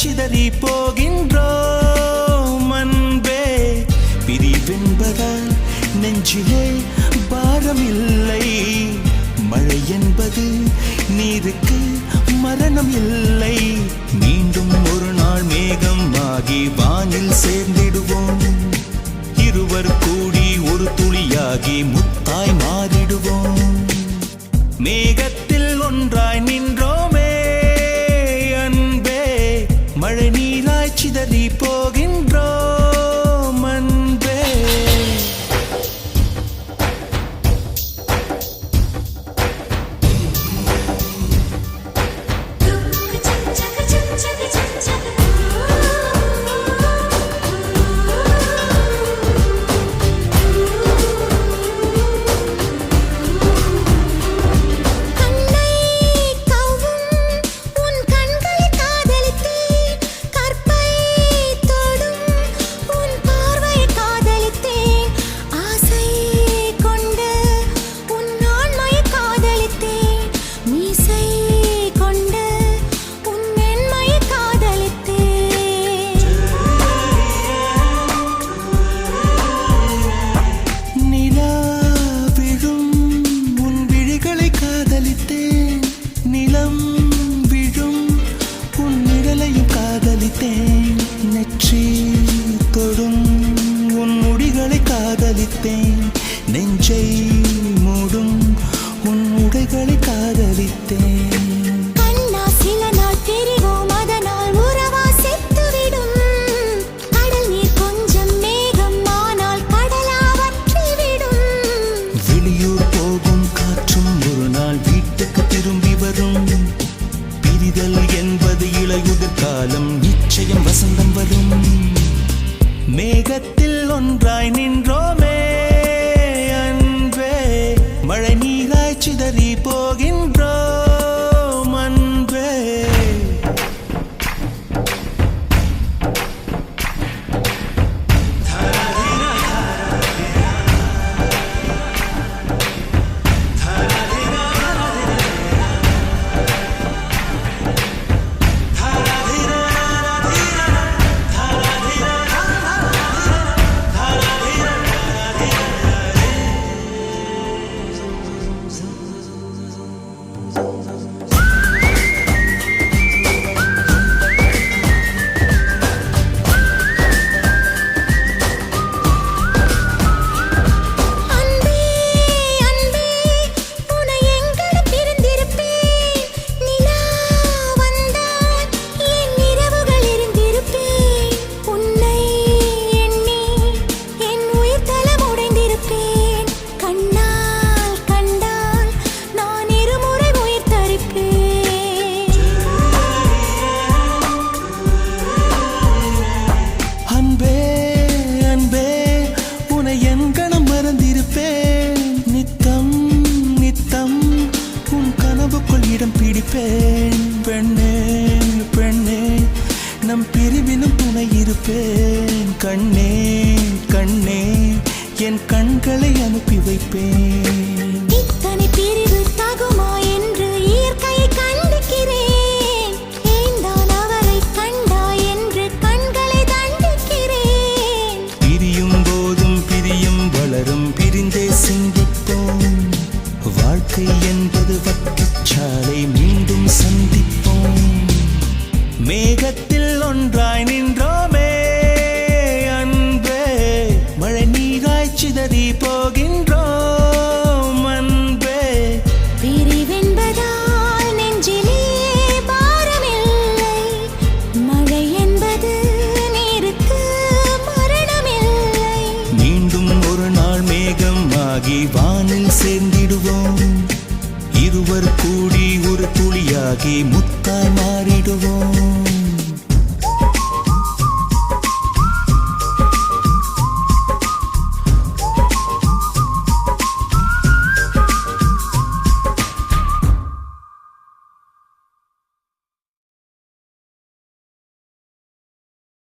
சிதறி போகின்றோம் அன்பே. பிரிவென்பதால் நெஞ்சிலே பாரமில்லை, மழை என்பது நீருக்கு மரணம் இல்லை. மீண்டும் ஒரு நாள் மேகம் ஆகி வானில் சேர்ந்திடுவோம், இருவர் கூடி ஒரு துளியாகி முத்தாய் மாறிடுவோம். மேகத்தில் ஒன்றாய் நின்றோமே அன்பே, மழை நீராய் சிதறி போகின்றோம் அன்பே. நெற்றி தொடும் உன் முடிகளை காதலித்தேன், நெஞ்சை மூடும் உன் உடைகளை காதலித்தேன். கண்ணா சில நாள் தெரிவோம், அதனால் உறவா செத்துவிடும். கடல் நீர் கொஞ்சம் மேகம் ஆனால் கடலா வற்றிவிடும். வெளியூர் போகும் காற்றும் ஒரு நாள் வீட்டுக்கு திரும்பி வரும். பிரிதல் என்பது இளையுதிர் காலம், நிச்சயம் வசந்தம் வரும். மேகத்தில் ஒன்றாய் நின்றோமே அன்பே, மழை நீராய் சிதறி போகின்றோம் அன்பே. பெண்ணே பெண்ணே, நம் பிரிவினும் துணை இருப்பேன். கண்ணே கண்ணே, என் கண்களை அனுப்பி வைப்பேன். இத்தனை பிரிவு தகுமா என்று இயற்கையை கண்டிக்கிறேன். ஏந்தான் அவரை கண்டா என்று கண்களை தண்டிக்கிறேன். பிரியும் போதும் பிரியும் வளரும், பிரிந்தே சிந்திப்போம். வாழ்க்கை என்பது வட்டச்சாலை, மீண்டும் சந்திப்போம். மேகத்தில் ஒன்றாய் நின்றோமே அன்பே, மழை நீராய் சிதறி போகின்றோம் அன்பே. பிரிவென்பதால் நெஞ்சிலே பாரமில்லை, மழை என்பது நீருக்கு மரணமில்லை. மீண்டும் ஒரு நாள் மேகம் ஆகி வானில் சேர்ந்திடுவோம், இருவர் கூடி ஒரு துளியாகி முத்தாய் மாறிடுவோம்.